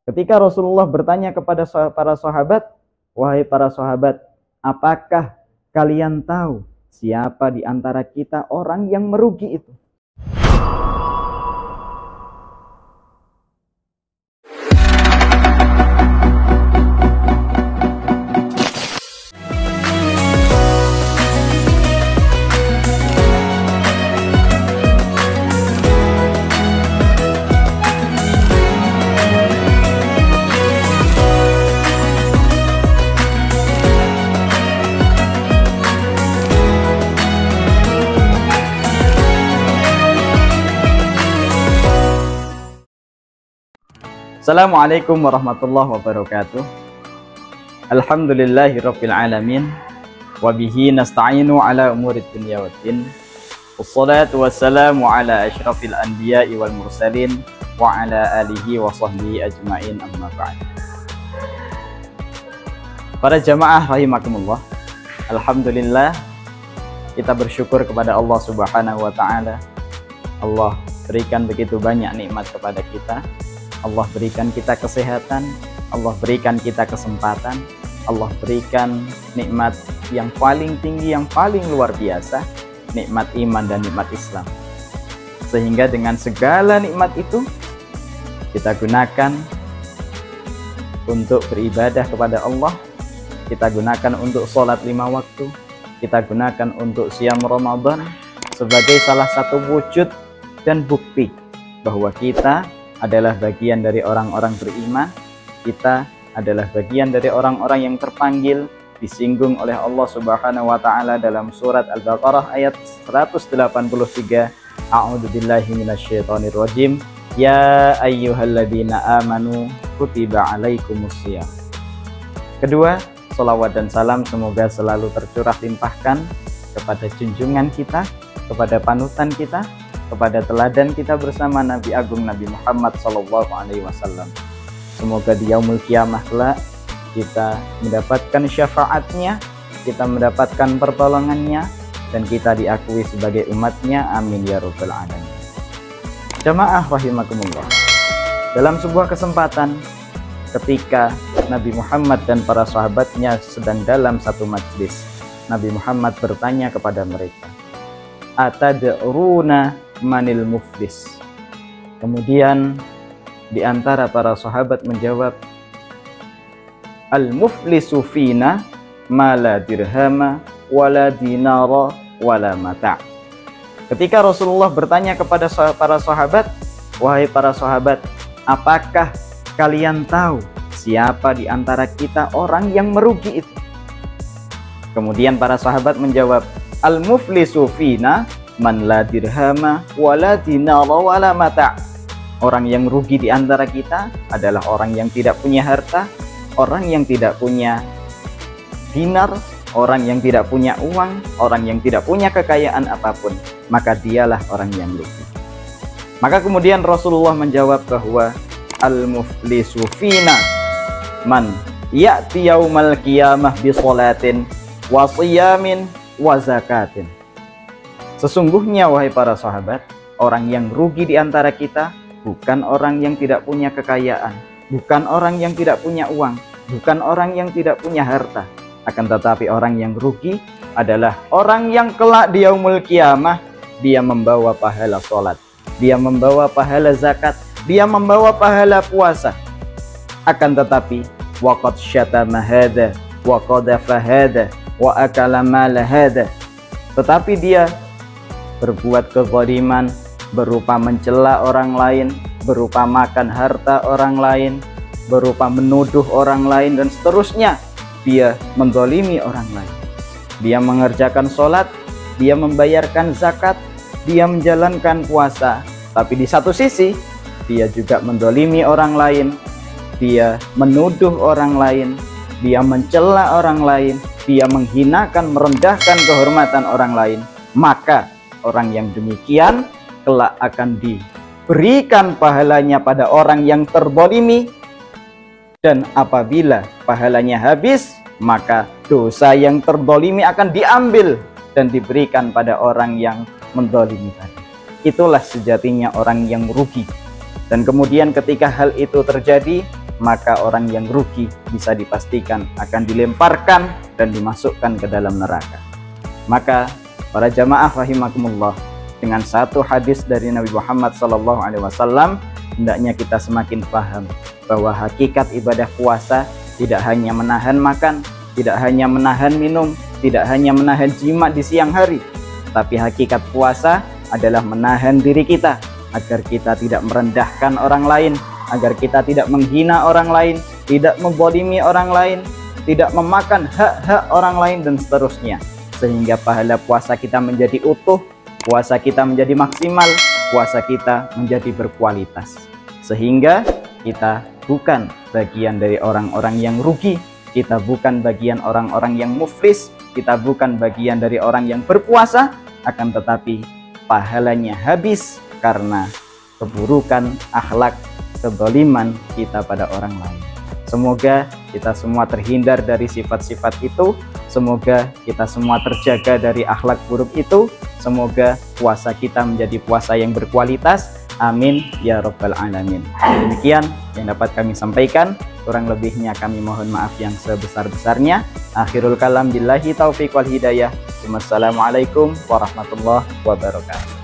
Ketika Rasulullah bertanya kepada para sahabat, "Wahai para sahabat, apakah kalian tahu siapa di antara kita orang yang merugi itu?" Assalamualaikum warahmatullahi wabarakatuh. Alhamdulillahirabbil alamin wa bihi nasta'inu ala umurid dunya waddin. Wassalatu wassalamu ala asyrafil anbiya'i wal mursalin wa ala alihi wa sahbihi ajmain, amma ba'd. Para jamaah rahimakumullah, alhamdulillah kita bersyukur kepada Allah Subhanahu wa taala. Allah berikan begitu banyak nikmat kepada kita. Allah berikan kita kesehatan, Allah berikan kita kesempatan, Allah berikan nikmat yang paling tinggi, yang paling luar biasa, nikmat iman dan nikmat Islam. Sehingga dengan segala nikmat itu kita gunakan untuk beribadah kepada Allah, kita gunakan untuk sholat 5 waktu, kita gunakan untuk siam Ramadan sebagai salah satu wujud dan bukti bahwa kita adalah bagian dari orang-orang beriman, kita adalah bagian dari orang-orang yang terpanggil, disinggung oleh Allah Subhanahu wa taala dalam surat Al-Baqarah ayat 183. A'udzubillahi minasyaitonir rajim. Ya ayyuhalladzina amanu kutiba alaikumusiyam. Kedua, sholawat dan salam semoga selalu tercurah limpahkan kepada junjungan kita, kepada panutan kita, kepada teladan kita bersama Nabi Agung Nabi Muhammad SAW. Semoga di yaumul kiamah kelak kita mendapatkan syafaatnya, kita mendapatkan pertolongannya, dan kita diakui sebagai umatnya. Amin ya rabbal alamin. Jamaah rahimakumullah, dalam sebuah kesempatan ketika Nabi Muhammad dan para sahabatnya sedang dalam satu majlis, Nabi Muhammad bertanya kepada mereka, "Atadruna manil muflis?" Kemudian di antara para sahabat menjawab, "Al-muflisu fina ma la dirhama wala dinara wala mata'." Ketika Rasulullah bertanya kepada para sahabat, "Wahai para sahabat, apakah kalian tahu siapa di antara kita orang yang merugi itu?" Kemudian para sahabat menjawab, "Al-muflisu fina man la dirhama wala dinara wala mata'." Orang yang rugi di antara kita adalah orang yang tidak punya harta, orang yang tidak punya dinar, orang yang tidak punya uang, orang yang tidak punya kekayaan apapun, maka dialah orang yang rugi. Maka kemudian Rasulullah menjawab bahwa al-muflisu fina man ya'ti yaumal qiyamah bi sholatin wa siyamin wa zakatin. Sesungguhnya wahai para sahabat, orang yang rugi di antara kita bukan orang yang tidak punya kekayaan, bukan orang yang tidak punya uang, bukan orang yang tidak punya harta. Akan tetapi orang yang rugi adalah orang yang kelak di yaumul qiyamah dia membawa pahala sholat, dia membawa pahala zakat, dia membawa pahala puasa. Akan tetapi waqad syatama hadza wa qadafa hadza wa akala mala hadza. Tetapi dia berbuat kezaliman berupa mencela orang lain, berupa makan harta orang lain, berupa menuduh orang lain, dan seterusnya. Dia menzalimi orang lain. Dia mengerjakan sholat, dia membayarkan zakat, dia menjalankan puasa, tapi di satu sisi dia juga menzalimi orang lain, dia menuduh orang lain, dia mencela orang lain, dia menghinakan, merendahkan kehormatan orang lain. Maka orang yang demikian kelak akan diberikan pahalanya pada orang yang terzalimi, dan apabila pahalanya habis, maka dosa yang terzalimi akan diambil dan diberikan pada orang yang menzalimi tadi. Itulah sejatinya orang yang merugi. Dan kemudian ketika hal itu terjadi, maka orang yang rugi bisa dipastikan akan dilemparkan dan dimasukkan ke dalam neraka. Maka para jamaah rahimakumullah, dengan satu hadis dari Nabi Muhammad SAW, hendaknya kita semakin paham bahwa hakikat ibadah puasa tidak hanya menahan makan, tidak hanya menahan minum, tidak hanya menahan jima di siang hari, tapi hakikat puasa adalah menahan diri kita agar kita tidak merendahkan orang lain, agar kita tidak menghina orang lain, tidak membolimi orang lain, tidak memakan hak-hak orang lain, dan seterusnya. Sehingga pahala puasa kita menjadi utuh, puasa kita menjadi maksimal, puasa kita menjadi berkualitas. Sehingga kita bukan bagian dari orang-orang yang rugi, kita bukan bagian orang-orang yang muflis, kita bukan bagian dari orang yang berpuasa, akan tetapi pahalanya habis karena keburukan akhlak, kezaliman kita pada orang lain. Semoga kita semua terhindar dari sifat-sifat itu. Semoga kita semua terjaga dari akhlak buruk itu. Semoga puasa kita menjadi puasa yang berkualitas. Amin ya rabbal alamin. Demikian yang dapat kami sampaikan. Kurang lebihnya kami mohon maaf yang sebesar-besarnya. Akhirul kalam billahi taufiq wal hidayah. Wassalamualaikum warahmatullahi wabarakatuh.